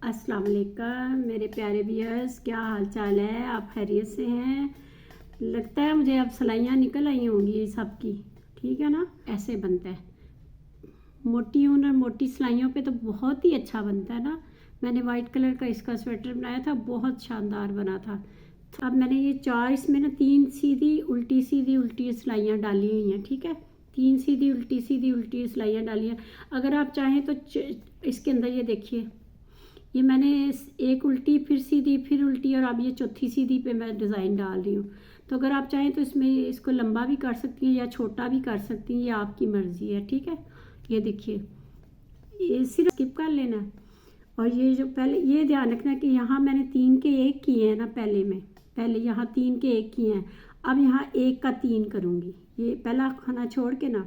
अस्सलाम वालेकुम मेरे प्यारे व्यूअर्स, क्या हाल चाल है? आप खैरियत से हैं? लगता है मुझे अब सिलाइयाँ निकल आई होंगी सबकी। ठीक है ना, ऐसे बनता है। मोटी ऊन और मोटी सिलाइयों पे तो बहुत ही अच्छा बनता है ना। मैंने वाइट कलर का इसका स्वेटर बनाया था, बहुत शानदार बना था। अब मैंने ये चार, इसमें ना तीन सीधी उल्टी सिलाइयाँ डाली हुई हैं। ठीक है, तीन सीधी उल्टी सिलाइयाँ डाली हैं। अगर आप चाहें तो इसके अंदर ये देखिए, ये मैंने एक उल्टी फिर सीधी फिर उल्टी और अब ये चौथी सीधी पे मैं डिज़ाइन डाल रही हूँ। तो अगर आप चाहें तो इसमें इसको लंबा भी कर सकती हैं या छोटा भी कर सकती हैं, ये आपकी मर्ज़ी है। ठीक है, ये देखिए, ये सिर्फ स्किप कर लेना है। और ये जो पहले ये ध्यान रखना कि यहाँ मैंने तीन के एक किए हैं ना, पहले यहाँ तीन के एक किए हैं। अब यहाँ एक का तीन करूँगी, ये पहला खाना छोड़ के ना।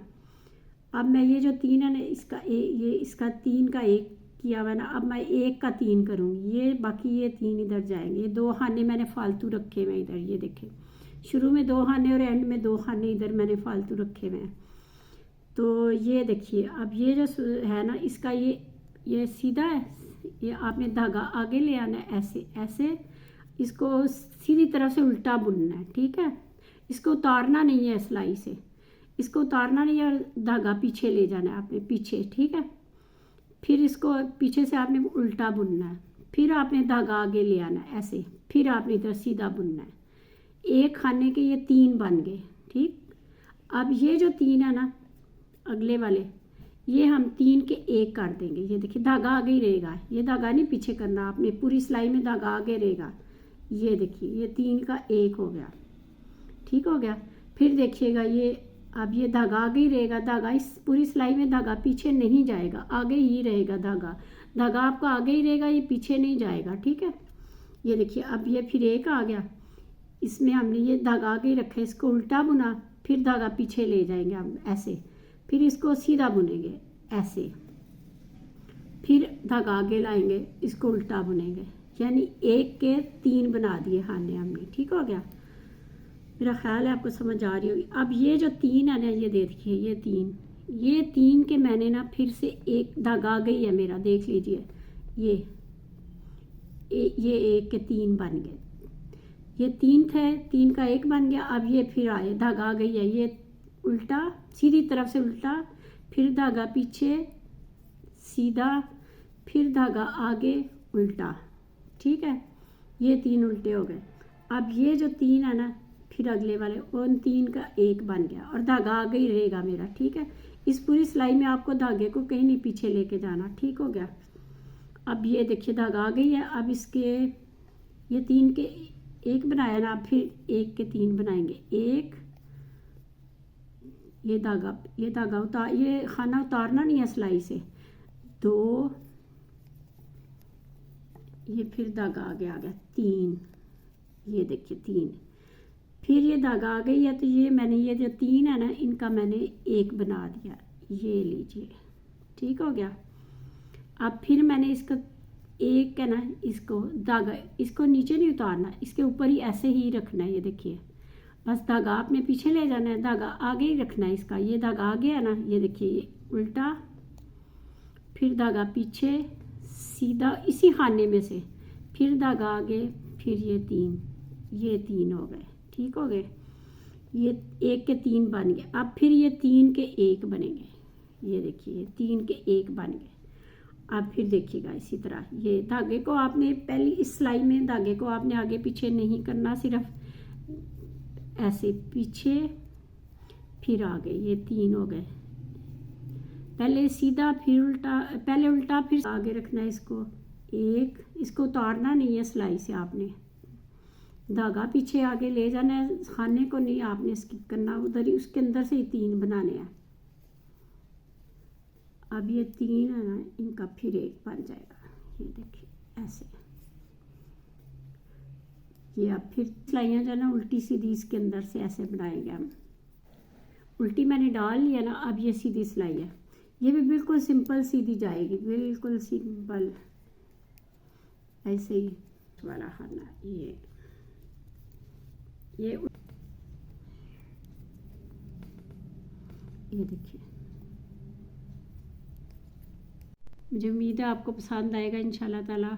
अब मैं ये जो तीन है ना, ये इसका तीन का एक किया हुआ ना, अब मैं एक का तीन करूँगी। ये बाकी ये तीन इधर जाएंगे। ये दो खाने मैंने फालतू रखे हुए इधर, ये देखें, शुरू में दो खाने और एंड में दो खाने इधर मैंने फालतू रखे हुए हैं। तो ये देखिए, अब ये जो है ना, इसका ये सीधा है। ये आपने धागा आगे ले आना है, ऐसे ऐसे इसको सीधी तरफ से उल्टा बुनना है। ठीक है, इसको उतारना नहीं है सिलाई से, इसको उतारना नहीं है और धागा पीछे ले जाना है आपने, पीछे। ठीक है, फिर इसको पीछे से आपने उल्टा बुनना है, फिर आपने धागा आगे ले आना है ऐसे, फिर आपने इधर सीधा बुनना है। एक खाने के ये तीन बन गए। ठीक, अब ये जो तीन है ना अगले वाले, ये हम तीन के एक कर देंगे। ये देखिए, धागा आगे ही रहेगा, ये धागा नहीं पीछे करना आपने, पूरी सिलाई में धागा आगे रहेगा। ये देखिए, ये तीन का एक हो गया। ठीक हो गया। फिर देखिएगा, ये अब ये धागा आगे ही रहेगा। धागा इस पूरी सिलाई में धागा पीछे नहीं जाएगा, आगे ही रहेगा धागा। धागा आपका आगे ही रहेगा, ये पीछे नहीं जाएगा। ठीक है, ये देखिए, अब ये फिर एक आ गया। इसमें हमने ये धागा आगे ही रखा है, इसको उल्टा बुना, फिर धागा पीछे ले जाएंगे हम ऐसे, फिर इसको सीधा बुनेंगे ऐसे, फिर धागा आगे लाएंगे, इसको उल्टा बुनेंगे। यानी एक के तीन बना दिए खाने हमने। ठीक हो गया, मेरा ख्याल है आपको समझ आ रही होगी। अब ये जो तीन है ना, ये देखिए, ये तीन के मैंने ना फिर से एक धागा आ गई है मेरा, देख लीजिए, ये एक के तीन बन गए। ये तीन थे, तीन का एक बन गया। अब ये फिर आए, धागा आ गई है, ये उल्टा, सीधी तरफ से उल्टा, फिर धागा पीछे सीधा, फिर धागा आगे उल्टा। ठीक है, ये तीन उल्टे हो गए। अब ये जो तीन है ना, फिर अगले वाले, उन तीन का एक बन गया और धागा आगे ही रहेगा मेरा। ठीक है, इस पूरी सिलाई में आपको धागे को कहीं नहीं पीछे लेके जाना। ठीक हो गया। अब ये देखिए, धागा आ गई है। अब इसके ये तीन के एक बनाया ना, अब फिर एक के तीन बनाएंगे। एक, ये धागा उतार, ये खाना उतारना नहीं है सिलाई से। दो, ये फिर धागा आगे आ गया। तीन, ये देखिए तीन, फिर ये धागा आ गई है। तो ये मैंने ये जो तीन है ना, इनका मैंने एक बना दिया, ये लीजिए। ठीक हो गया। अब फिर मैंने इसका एक है ना, इसको धागा, इसको नीचे नहीं उतारना, इसके ऊपर ही ऐसे ही रखना है। ये देखिए, बस धागा आपने पीछे ले जाना है, धागा आगे ही रखना है इसका। ये धागा आगे है ना, ये देखिए, ये उल्टा, फिर धागा पीछे सीधा इसी खाने में से, फिर धागा आगे, फिर ये तीन हो गए। ठीक हो गए, ये एक के तीन बन गए। अब फिर ये तीन के एक बनेंगे। ये देखिए, तीन के एक बन गए। अब फिर देखिएगा, इसी तरह ये धागे को आपने पहली इस सिलाई में धागे को आपने आगे पीछे नहीं करना, सिर्फ ऐसे पीछे फिर आगे। ये तीन हो गए, पहले सीधा फिर उल्टा, पहले उल्टा फिर आगे रखना है इसको। एक, इसको उतारना नहीं है सिलाई से, आपने धागा पीछे आगे ले जाना है, खाने को नहीं आपने स्किप करना, उधर ही उसके अंदर से ही तीन बनाने हैं। अब ये तीन है ना, इनका फिर एक बन जाएगा। ये देखिए ऐसे, ये अब फिर सिलाइयाँ जो है ना उल्टी सीधी इसके अंदर से ऐसे बनाएंगे हम। उल्टी मैंने डाल लिया ना, अब ये सीधी सिलाई है, ये भी बिल्कुल सिंपल सीधी जाएगी, बिल्कुल सिंपल ऐसे ही वाला खाना। ये देखिए, मुझे उम्मीद है आपको पसंद आएगा इंशाल्लाह ताला।